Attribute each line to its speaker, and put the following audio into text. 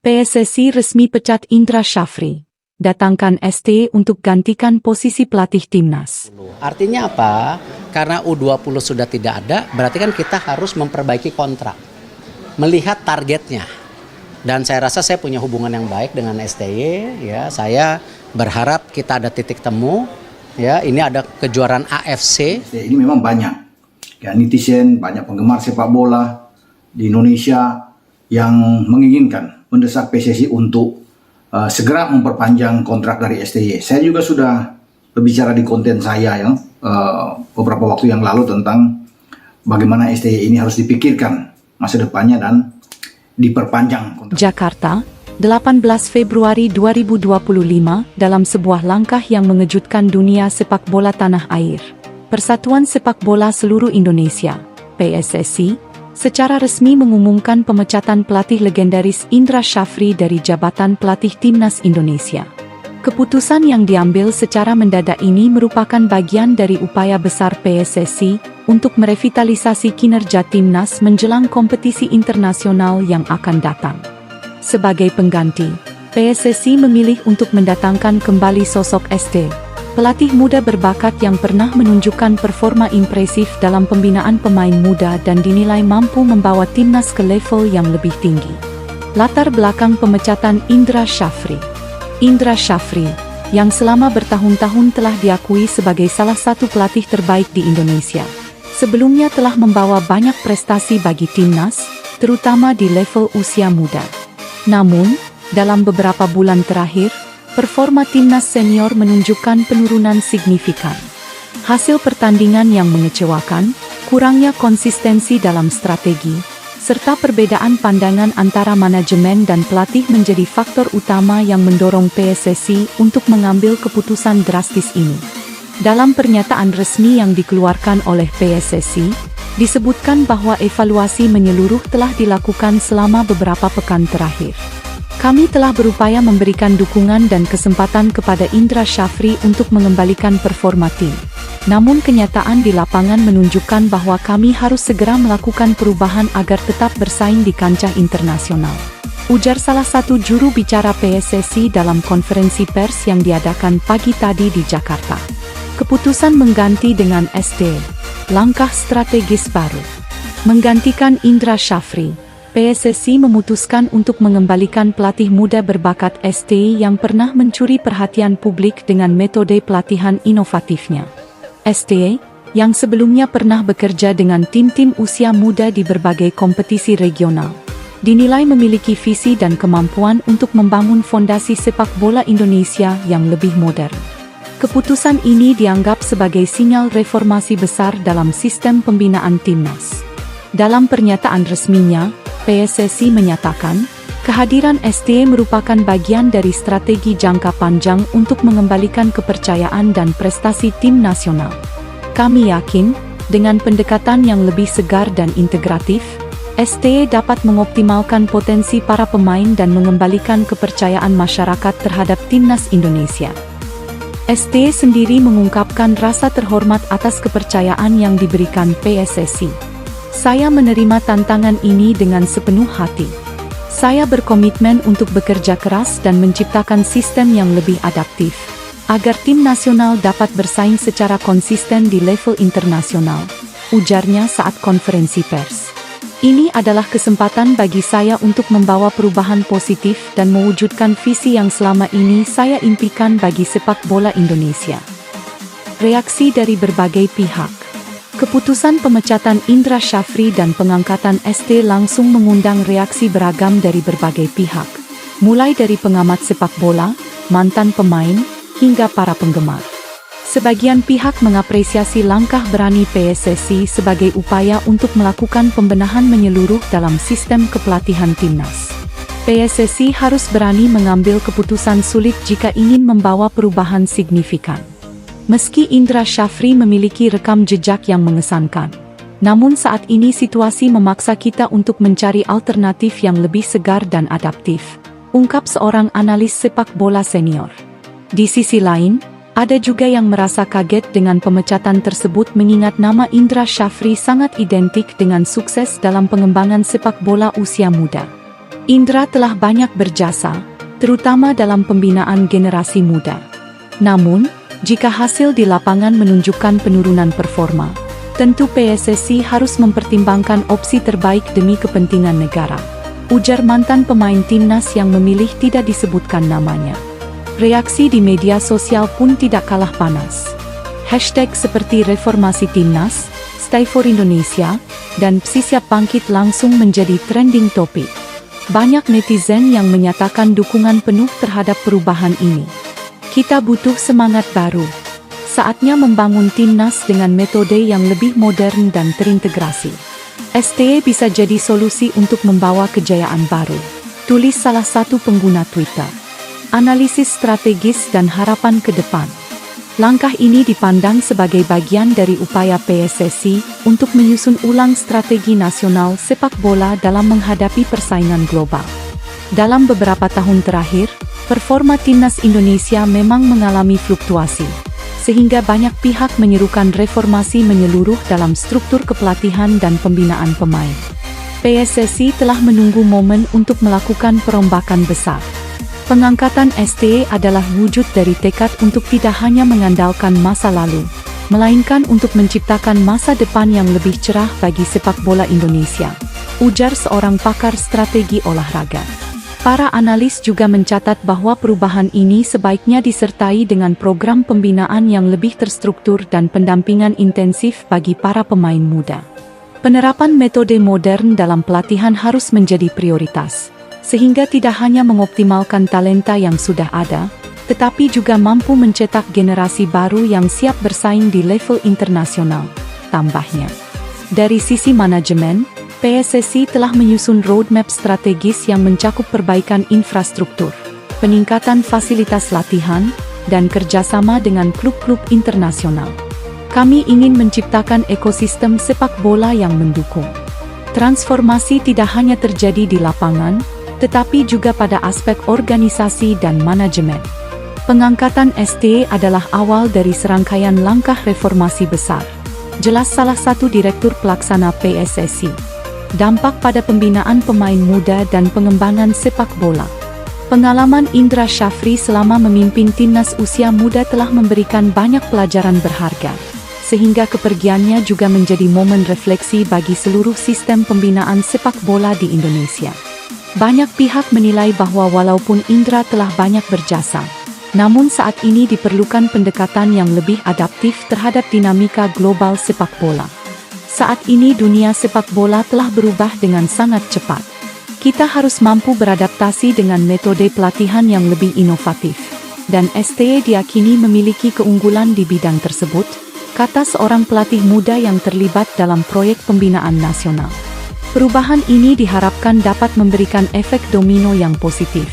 Speaker 1: PSSI resmi pecat Indra Syafri. Datangkan ST untuk gantikan posisi pelatih timnas.
Speaker 2: Artinya apa? Karena U20 sudah tidak ada, berarti kan kita harus memperbaiki kontrak. Melihat targetnya. Dan saya rasa saya punya hubungan yang baik dengan STY, ya. Saya berharap kita ada titik temu, ya. Ini ada kejuaraan AFC.
Speaker 3: Ini memang banyak ya, netizen, banyak penggemar sepak bola di Indonesia yang menginginkan mendesak PSSI untuk segera memperpanjang kontrak dari STY. Saya juga sudah berbicara di konten saya ya, beberapa waktu yang lalu tentang bagaimana STY ini harus dipikirkan masa depannya dan diperpanjang kontrak.
Speaker 1: Jakarta, 18 Februari 2025, dalam sebuah langkah yang mengejutkan dunia sepak bola tanah air. Persatuan Sepak Bola Seluruh Indonesia, PSSI, secara resmi mengumumkan pemecatan pelatih legendaris Indra Syafri dari jabatan pelatih timnas Indonesia. Keputusan yang diambil secara mendadak ini merupakan bagian dari upaya besar PSSI untuk merevitalisasi kinerja timnas menjelang kompetisi internasional yang akan datang. Sebagai pengganti, PSSI memilih untuk mendatangkan kembali sosok ST, pelatih muda berbakat yang pernah menunjukkan performa impresif dalam pembinaan pemain muda dan dinilai mampu membawa timnas ke level yang lebih tinggi. Latar belakang pemecatan Indra Syafri. Indra Syafri, yang selama bertahun-tahun telah diakui sebagai salah satu pelatih terbaik di Indonesia, sebelumnya telah membawa banyak prestasi bagi timnas, terutama di level usia muda. Namun, dalam beberapa bulan terakhir, performa timnas senior menunjukkan penurunan signifikan. Hasil pertandingan yang mengecewakan, kurangnya konsistensi dalam strategi, serta perbedaan pandangan antara manajemen dan pelatih menjadi faktor utama yang mendorong PSSI untuk mengambil keputusan drastis ini. Dalam pernyataan resmi yang dikeluarkan oleh PSSI, disebutkan bahwa evaluasi menyeluruh telah dilakukan selama beberapa pekan terakhir. Kami telah berupaya memberikan dukungan dan kesempatan kepada Indra Syafri untuk mengembalikan performa tim. Namun kenyataan di lapangan menunjukkan bahwa kami harus segera melakukan perubahan agar tetap bersaing di kancah internasional. Ujar salah satu juru bicara PSSI dalam konferensi pers yang diadakan pagi tadi di Jakarta. Keputusan mengganti dengan ST, langkah strategis baru. Menggantikan Indra Syafri, PSSI memutuskan untuk mengembalikan pelatih muda berbakat ST yang pernah mencuri perhatian publik dengan metode pelatihan inovatifnya. ST, yang sebelumnya pernah bekerja dengan tim-tim usia muda di berbagai kompetisi regional, dinilai memiliki visi dan kemampuan untuk membangun fondasi sepak bola Indonesia yang lebih modern. Keputusan ini dianggap sebagai sinyal reformasi besar dalam sistem pembinaan timnas. Dalam pernyataan resminya, PSSI menyatakan, kehadiran ST merupakan bagian dari strategi jangka panjang untuk mengembalikan kepercayaan dan prestasi tim nasional. Kami yakin, dengan pendekatan yang lebih segar dan integratif, ST dapat mengoptimalkan potensi para pemain dan mengembalikan kepercayaan masyarakat terhadap timnas Indonesia. ST sendiri mengungkapkan rasa terhormat atas kepercayaan yang diberikan PSSI. Saya menerima tantangan ini dengan sepenuh hati. Saya berkomitmen untuk bekerja keras dan menciptakan sistem yang lebih adaptif, agar tim nasional dapat bersaing secara konsisten di level internasional, ujarnya saat konferensi pers. Ini adalah kesempatan bagi saya untuk membawa perubahan positif dan mewujudkan visi yang selama ini saya impikan bagi sepak bola Indonesia. Reaksi dari berbagai pihak. Keputusan pemecatan Indra Syafri dan pengangkatan ST langsung mengundang reaksi beragam dari berbagai pihak, mulai dari pengamat sepak bola, mantan pemain, hingga para penggemar. Sebagian pihak mengapresiasi langkah berani PSSI sebagai upaya untuk melakukan pembenahan menyeluruh dalam sistem kepelatihan timnas. PSSI harus berani mengambil keputusan sulit jika ingin membawa perubahan signifikan. Meski Indra Syafri memiliki rekam jejak yang mengesankan, namun saat ini situasi memaksa kita untuk mencari alternatif yang lebih segar dan adaptif, ungkap seorang analis sepak bola senior. Di sisi lain, ada juga yang merasa kaget dengan pemecatan tersebut mengingat nama Indra Syafri sangat identik dengan sukses dalam pengembangan sepak bola usia muda. Indra telah banyak berjasa, terutama dalam pembinaan generasi muda. Namun, jika hasil di lapangan menunjukkan penurunan performa, tentu PSSI harus mempertimbangkan opsi terbaik demi kepentingan negara, ujar mantan pemain timnas yang memilih tidak disebutkan namanya. Reaksi di media sosial pun tidak kalah panas. Hashtag seperti reformasi timnas, Stay for Indonesia, dan Psi Siap Bangkit langsung menjadi trending topik. Banyak netizen yang menyatakan dukungan penuh terhadap perubahan ini. Kita butuh semangat baru. Saatnya membangun timnas dengan metode yang lebih modern dan terintegrasi. STY bisa jadi solusi untuk membawa kejayaan baru, tulis salah satu pengguna Twitter. Analisis strategis dan harapan ke depan. Langkah ini dipandang sebagai bagian dari upaya PSSI untuk menyusun ulang strategi nasional sepak bola dalam menghadapi persaingan global. Dalam beberapa tahun terakhir, performa timnas Indonesia memang mengalami fluktuasi, sehingga banyak pihak menyerukan reformasi menyeluruh dalam struktur kepelatihan dan pembinaan pemain. PSSI telah menunggu momen untuk melakukan perombakan besar. Pengangkatan STY adalah wujud dari tekad untuk tidak hanya mengandalkan masa lalu, melainkan untuk menciptakan masa depan yang lebih cerah bagi sepak bola Indonesia, ujar seorang pakar strategi olahraga. Para analis juga mencatat bahwa perubahan ini sebaiknya disertai dengan program pembinaan yang lebih terstruktur dan pendampingan intensif bagi para pemain muda. Penerapan metode modern dalam pelatihan harus menjadi prioritas, sehingga tidak hanya mengoptimalkan talenta yang sudah ada, tetapi juga mampu mencetak generasi baru yang siap bersaing di level internasional, tambahnya. Dari sisi manajemen, PSSI telah menyusun roadmap strategis yang mencakup perbaikan infrastruktur, peningkatan fasilitas latihan, dan kerjasama dengan klub-klub internasional. Kami ingin menciptakan ekosistem sepak bola yang mendukung. Transformasi tidak hanya terjadi di lapangan, tetapi juga pada aspek organisasi dan manajemen. Pengangkatan STY adalah awal dari serangkaian langkah reformasi besar, jelas salah satu direktur pelaksana PSSI. Dampak pada pembinaan pemain muda dan pengembangan sepak bola. Pengalaman Indra Syafri selama memimpin timnas usia muda telah memberikan banyak pelajaran berharga, sehingga kepergiannya juga menjadi momen refleksi bagi seluruh sistem pembinaan sepak bola di Indonesia. Banyak pihak menilai bahwa walaupun Indra telah banyak berjasa, namun saat ini diperlukan pendekatan yang lebih adaptif terhadap dinamika global sepak bola. Saat ini dunia sepak bola telah berubah dengan sangat cepat. Kita harus mampu beradaptasi dengan metode pelatihan yang lebih inovatif. Dan STY diyakini memiliki keunggulan di bidang tersebut, kata seorang pelatih muda yang terlibat dalam proyek pembinaan nasional. Perubahan ini diharapkan dapat memberikan efek domino yang positif.